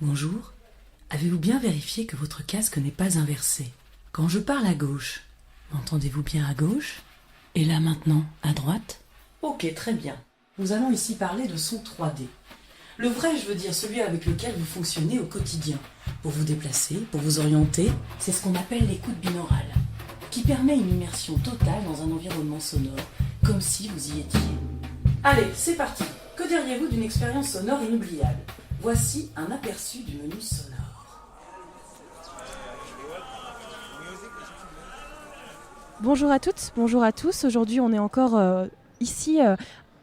Bonjour. Avez-vous bien vérifié que votre casque n'est pas inversé? Quand je parle à gauche, m'entendez-vous bien à gauche? Et là maintenant, à droite? Ok, très bien. Nous allons ici parler de son 3D. Le vrai, je veux dire celui avec lequel vous fonctionnez au quotidien. Pour vous déplacer, pour vous orienter, c'est ce qu'on appelle l'écoute binaurale, qui permet une immersion totale dans un environnement sonore, comme si vous y étiez. Allez, c'est parti. Que diriez-vous d'une expérience sonore inoubliable? Voici un aperçu du menu sonore. Bonjour à toutes, bonjour à tous. Aujourd'hui, on est encore ici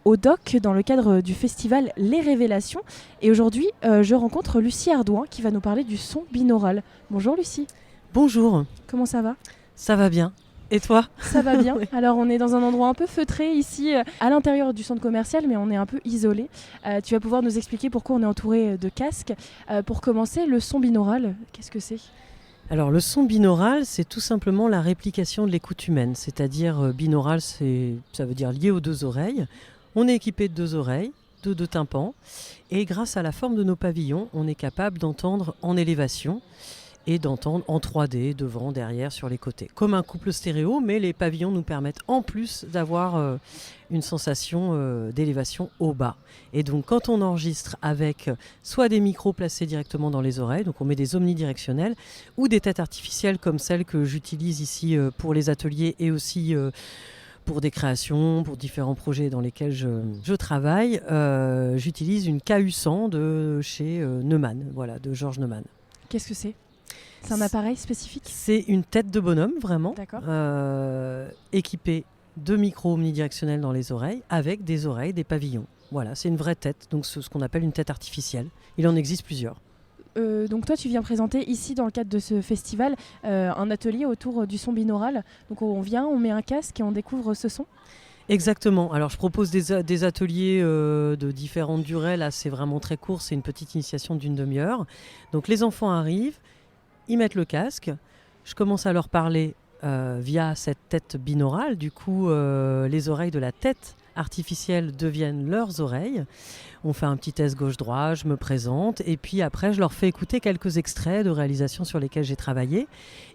au DOC dans le cadre du festival Les Révélations. Et aujourd'hui, je rencontre Lucie Ardouin qui va nous parler du son binaural. Bonjour Lucie. Bonjour, Comment ça va? ça va bien. Et toi? Ça va bien. Oui. Alors, on est dans un endroit un peu feutré ici, à l'intérieur du centre commercial, mais on est un peu isolé. Tu vas pouvoir nous expliquer pourquoi on est entouré de casques. Pour commencer, le son binaural, qu'est-ce que c'est? Alors le son binaural, c'est tout simplement la réplication de l'écoute humaine. C'est-à-dire binaural, ça veut dire lié aux deux oreilles. On est équipé de deux oreilles, de deux tympans. Et grâce à la forme de nos pavillons, on est capable d'entendre en élévation et d'entendre en 3D, devant, derrière, sur les côtés. Comme un couple stéréo, mais les pavillons nous permettent en plus d'avoir une sensation d'élévation au bas. Et donc quand on enregistre avec soit des micros placés directement dans les oreilles, donc on met des omnidirectionnels, ou des têtes artificielles comme celles que j'utilise ici pour les ateliers et aussi pour des créations, pour différents projets dans lesquels je travaille, j'utilise une KU100 de chez Neumann, voilà, de Georges Neumann. Qu'est-ce que c'est? C'est un appareil spécifique? C'est une tête de bonhomme, vraiment, D'accord. équipée de micros omnidirectionnels dans les oreilles, avec des oreilles, des pavillons. Voilà, c'est une vraie tête, donc ce qu'on appelle une tête artificielle. Il en existe plusieurs. Donc toi, tu viens présenter ici, dans le cadre de ce festival, un atelier autour du son binaural. Donc on vient, on met un casque et on découvre ce son. Exactement. Alors je propose des ateliers de différentes durées. Là, c'est vraiment très court, c'est une petite initiation d'une demi-heure. Donc les enfants arrivent, ils mettent le casque. Je commence à leur parler via cette tête binaurale. Du coup, les oreilles de la tête artificielle deviennent leurs oreilles. On fait un petit test gauche-droite, je me présente. Et puis après, je leur fais écouter quelques extraits de réalisations sur lesquelles j'ai travaillé.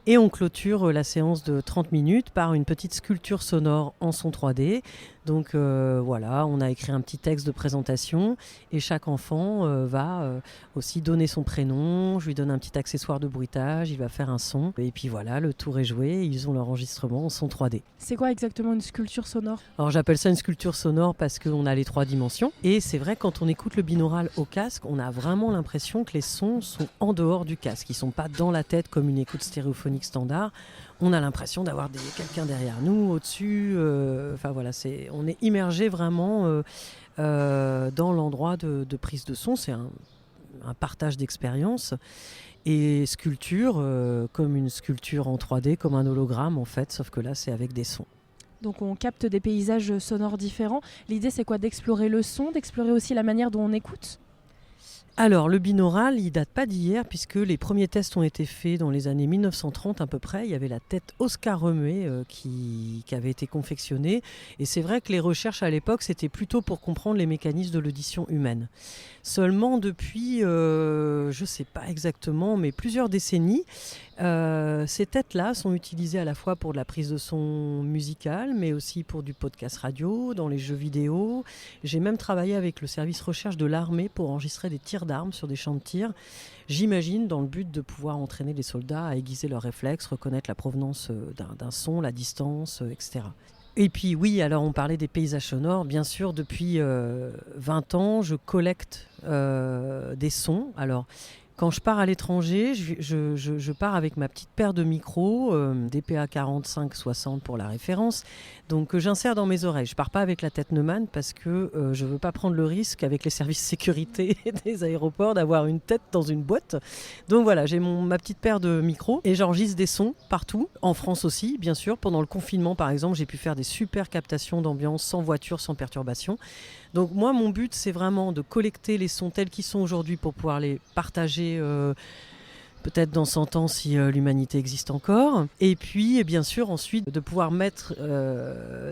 Et on clôture la séance de 30 minutes par une petite sculpture sonore en son 3D. Donc voilà, on a écrit un petit texte de présentation et chaque enfant va aussi donner son prénom. Je lui donne un petit accessoire de bruitage, il va faire un son. Et puis voilà, le tour est joué, ils ont leur enregistrement en son 3D. C'est quoi exactement une sculpture sonore? Alors j'appelle ça une sculpture sonore parce qu'on a les 3 dimensions. Et c'est vrai, quand on écoute le binaural au casque, on a vraiment l'impression que les sons sont en dehors du casque. Ils ne sont pas dans la tête comme une écoute stéréophonique standard. On a l'impression d'avoir quelqu'un derrière nous, au-dessus. Enfin voilà, on est immergé vraiment dans l'endroit de prise de son. C'est un partage d'expérience. Et sculpture, comme une sculpture en 3D, comme un hologramme en fait, sauf que là c'est avec des sons. Donc on capte des paysages sonores différents. L'idée, c'est quoi? D'explorer le son, d'explorer aussi la manière dont on écoute? Alors, le binaural, il date pas d'hier, puisque les premiers tests ont été faits dans les années 1930 à peu près. Il y avait la tête Oscar Remué qui avait été confectionnée. Et c'est vrai que les recherches à l'époque, c'était plutôt pour comprendre les mécanismes de l'audition humaine. Seulement depuis, je ne sais pas exactement, mais plusieurs décennies, ces têtes-là sont utilisées à la fois pour de la prise de son musicale, mais aussi pour du podcast radio, dans les jeux vidéo. J'ai même travaillé avec le service recherche de l'armée pour enregistrer des tirs d'armes sur des champs de tir. J'imagine dans le but de pouvoir entraîner les soldats à aiguiser leurs réflexes, reconnaître la provenance d'un son, la distance, etc. Et puis oui, alors on parlait des paysages sonores. Bien sûr, depuis 20 ans, je collecte des sons. Alors, quand je pars à l'étranger, je pars avec ma petite paire de micros, DPA 45-60 pour la référence, donc que j'insère dans mes oreilles. Je ne pars pas avec la tête Neumann parce que je ne veux pas prendre le risque avec les services sécurité des aéroports d'avoir une tête dans une boîte. Donc voilà, j'ai ma petite paire de micros et j'enregistre des sons partout, en France aussi, bien sûr. Pendant le confinement, par exemple, j'ai pu faire des super captations d'ambiance sans voiture, sans perturbation. Donc moi, mon but, c'est vraiment de collecter les sons tels qu'ils sont aujourd'hui pour pouvoir les partager peut-être dans 100 ans si l'humanité existe encore. Et puis, bien sûr, ensuite, de pouvoir mettre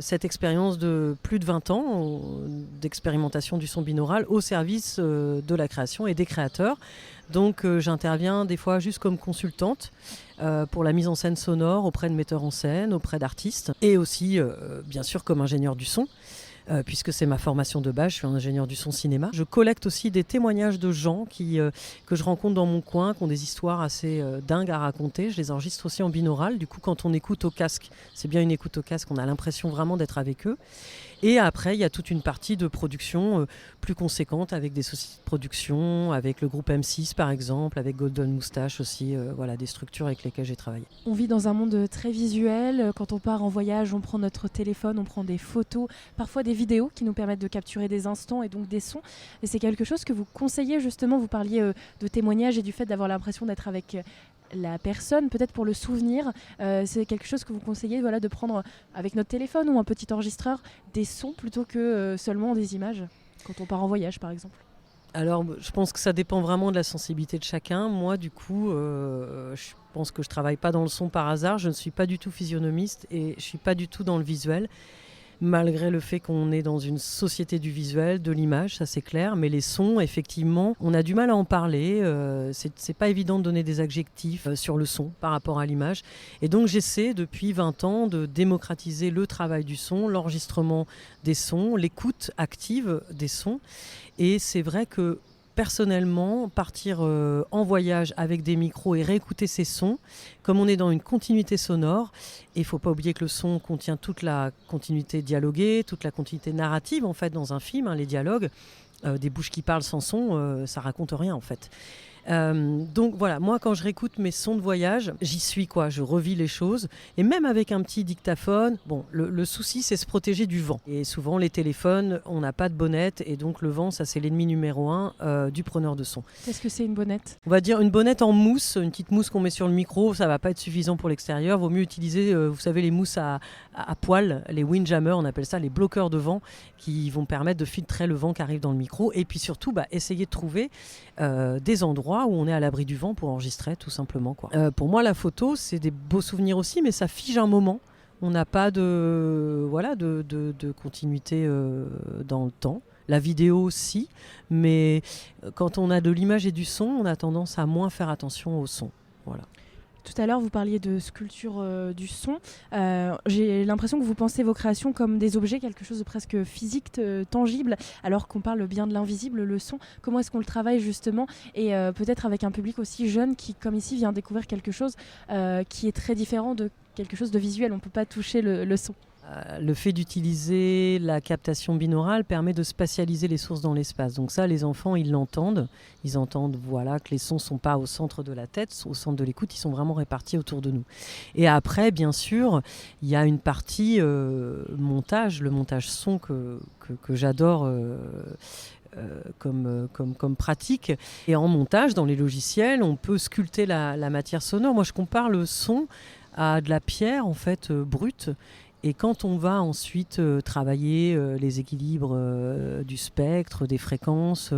cette expérience de plus de 20 ans d'expérimentation du son binaural au service de la création et des créateurs Donc j'interviens des fois juste comme consultante pour la mise en scène sonore auprès de metteurs en scène, auprès d'artistes et aussi bien sûr comme ingénieur du son. Puisque c'est ma formation de base, je suis un ingénieur du son cinéma. Je collecte aussi des témoignages de gens que je rencontre dans mon coin, qui ont des histoires assez dingues à raconter. Je les enregistre aussi en binaural. Du coup, quand on écoute au casque, c'est bien une écoute au casque, on a l'impression vraiment d'être avec eux. Et après, il y a toute une partie de production plus conséquente avec des sociétés de production, avec le groupe M6 par exemple, avec Golden Moustache aussi, voilà, des structures avec lesquelles j'ai travaillé. On vit dans un monde très visuel. Quand on part en voyage, on prend notre téléphone, on prend des photos, parfois des vidéos qui nous permettent de capturer des instants et donc des sons. Et c'est quelque chose que vous conseillez justement, vous parliez de témoignages et du fait d'avoir l'impression d'être avec la personne, peut-être pour le souvenir. C'est quelque chose que vous conseillez, voilà, de prendre avec notre téléphone ou un petit enregistreur des sons plutôt que seulement des images, quand on part en voyage par exemple. Alors, je pense que ça dépend vraiment de la sensibilité de chacun. Moi, du coup, je pense que je ne travaille pas dans le son par hasard. Je ne suis pas du tout physionomiste et je ne suis pas du tout dans le visuel. Malgré le fait qu'on est dans une société du visuel, de l'image, ça c'est clair, mais les sons, effectivement, on a du mal à en parler. C'est pas évident de donner des adjectifs sur le son par rapport à l'image. Et donc j'essaie depuis 20 ans de démocratiser le travail du son, l'enregistrement des sons, l'écoute active des sons. Et c'est vrai que personnellement, partir en voyage avec des micros et réécouter ces sons, comme on est dans une continuité sonore, et il ne faut pas oublier que le son contient toute la continuité dialoguée, toute la continuité narrative en fait dans un film, les dialogues, des bouches qui parlent sans son, ça raconte rien en fait. Donc voilà, moi quand je réécoute mes sons de voyage, j'y suis quoi, je revis les choses et même avec un petit dictaphone, bon le souci c'est se protéger du vent et souvent les téléphones on n'a pas de bonnette et donc le vent ça c'est l'ennemi numéro 1 du preneur de son. Qu'est-ce que c'est une bonnette ? On va dire une bonnette en mousse, une petite mousse qu'on met sur le micro, ça va pas être suffisant pour l'extérieur, vaut mieux utiliser vous savez les mousses à poil, les windjammers on appelle ça, les bloqueurs de vent qui vont permettre de filtrer le vent qui arrive dans le micro et puis surtout essayer de trouver des endroits où on est à l'abri du vent pour enregistrer tout simplement quoi. Pour moi la photo c'est des beaux souvenirs aussi mais ça fige un moment, on n'a pas de continuité dans le temps. La vidéo aussi, mais quand on a de l'image et du son on a tendance à moins faire attention au son. Voilà. Tout à l'heure, vous parliez de sculpture du son. J'ai l'impression que vous pensez vos créations comme des objets, quelque chose de presque physique, tangible, alors qu'on parle bien de l'invisible, le son. Comment est-ce qu'on le travaille justement ? Et peut-être avec un public aussi jeune qui, comme ici, vient découvrir quelque chose qui est très différent de quelque chose de visuel. On ne peut pas toucher le son. Le fait d'utiliser la captation binaurale permet de spatialiser les sources dans l'espace. Donc ça, les enfants, ils l'entendent. Ils entendent que les sons ne sont pas au centre de la tête, au centre de l'écoute, ils sont vraiment répartis autour de nous. Et après, bien sûr, il y a une partie montage, le montage son que j'adore comme pratique. Et en montage, dans les logiciels, on peut sculpter la matière sonore. Moi, je compare le son à de la pierre, en fait, brute. Et quand on va ensuite travailler les équilibres du spectre, des fréquences,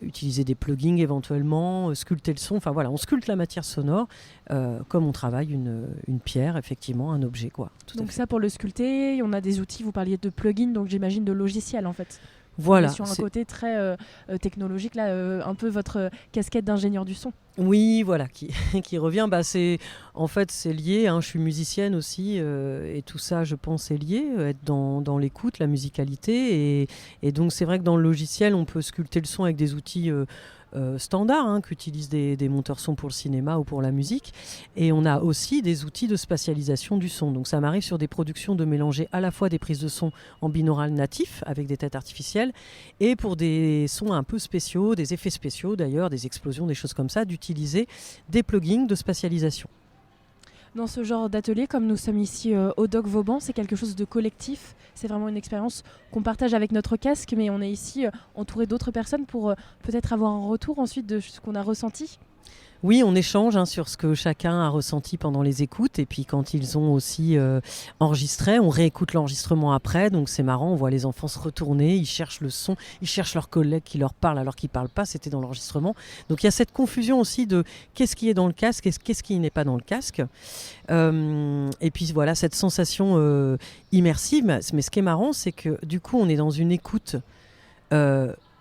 utiliser des plugins éventuellement, sculpter le son, enfin voilà, on sculpte la matière sonore comme on travaille une pierre, effectivement, un objet, quoi. Donc ça, pour le sculpter, on a des outils, vous parliez de plugins, donc j'imagine de logiciels en fait. Voilà. Sur un côté très technologique, là, un peu votre casquette d'ingénieur du son. Oui, voilà, qui revient. C'est lié. Je suis musicienne aussi, et tout ça, je pense, est lié. Être dans l'écoute, la musicalité, et donc c'est vrai que dans le logiciel, on peut sculpter le son avec des outils standards qu'utilisent des monteurs son pour le cinéma ou pour la musique. Et on a aussi des outils de spatialisation du son. Donc ça m'arrive sur des productions de mélanger à la fois des prises de son en binaural natif avec des têtes artificielles et pour des sons un peu spéciaux, des effets spéciaux d'ailleurs, des explosions, des choses comme ça, d'utiliser des plugins de spatialisation. Dans ce genre d'atelier, comme nous sommes ici au Doc Vauban, c'est quelque chose de collectif. C'est vraiment une expérience qu'on partage avec notre casque, mais on est ici entouré d'autres personnes pour peut-être avoir un retour ensuite de ce qu'on a ressenti. Oui, on échange sur ce que chacun a ressenti pendant les écoutes et puis quand ils ont aussi enregistré, on réécoute l'enregistrement après, donc c'est marrant, on voit les enfants se retourner, ils cherchent le son, ils cherchent leurs collègues qui leur parlent alors qu'ils ne parlent pas, c'était dans l'enregistrement. Donc il y a cette confusion aussi de qu'est-ce qui est dans le casque et qu'est-ce qui n'est pas dans le casque. Et puis voilà, cette sensation immersive, mais ce qui est marrant, c'est que du coup on est dans une écoute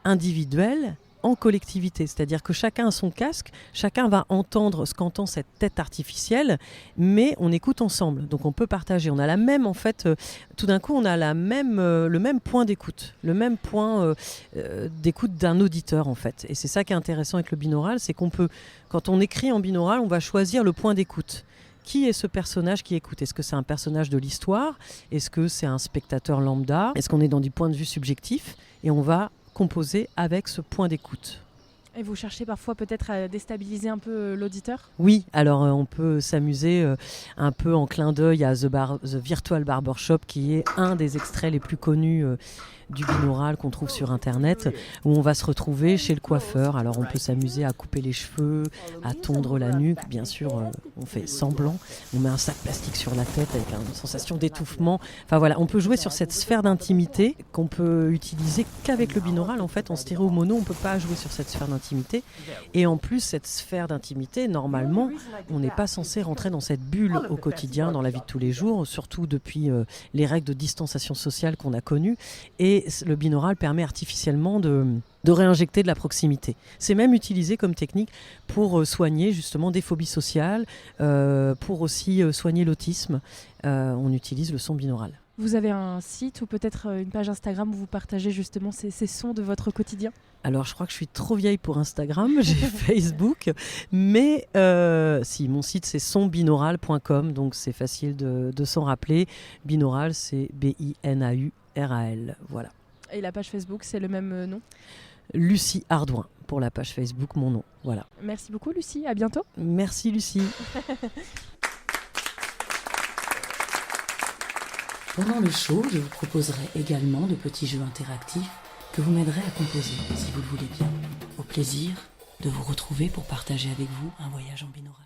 individuelle en collectivité, c'est-à-dire que chacun a son casque, chacun va entendre ce qu'entend cette tête artificielle, mais on écoute ensemble, donc on peut partager. On a la même, en fait, tout d'un coup, on a le même point d'écoute, le même point d'écoute d'un auditeur, en fait. Et c'est ça qui est intéressant avec le binaural, c'est qu'on peut, quand on écrit en binaural, on va choisir le point d'écoute. Qui est ce personnage qui écoute ? Est-ce que c'est un personnage de l'histoire ? Est-ce que c'est un spectateur lambda ? Est-ce qu'on est dans du point de vue subjectif ? Et on va composer avec ce point d'écoute. Et vous cherchez parfois peut-être à déstabiliser un peu l'auditeur ? Oui, alors on peut s'amuser un peu en clin d'œil à The Virtual Barbershop, qui est un des extraits les plus connus du binaural qu'on trouve sur internet, où on va se retrouver chez le coiffeur. Alors on peut s'amuser à couper les cheveux, à tondre la nuque, bien sûr on fait semblant, on met un sac plastique sur la tête avec une sensation d'étouffement. Enfin voilà, on peut jouer sur cette sphère d'intimité qu'on peut utiliser qu'avec le binaural. En fait en stéréo mono on ne peut pas jouer sur cette sphère d'intimité, et en plus cette sphère d'intimité, normalement on n'est pas censé rentrer dans cette bulle au quotidien, dans la vie de tous les jours, surtout depuis les règles de distanciation sociale qu'on a connues. Et le binaural permet artificiellement de réinjecter de la proximité. C'est même utilisé comme technique pour soigner justement des phobies sociales, pour aussi soigner l'autisme. On utilise le son binaural. Vous avez un site ou peut-être une page Instagram où vous partagez justement ces sons de votre quotidien ? Alors je crois que je suis trop vieille pour Instagram, j'ai Facebook, mais si, mon site c'est sonbinaural.com, donc c'est facile de s'en rappeler. Binaural, c'est BINAURAL, voilà. Et la page Facebook, c'est le même nom ? Lucie Ardouin pour la page Facebook, mon nom, voilà. Merci beaucoup Lucie, à bientôt. Merci Lucie. Pendant le show, je vous proposerai également de petits jeux interactifs que vous m'aiderez à composer, si vous le voulez bien. Au plaisir de vous retrouver pour partager avec vous un voyage en binaural.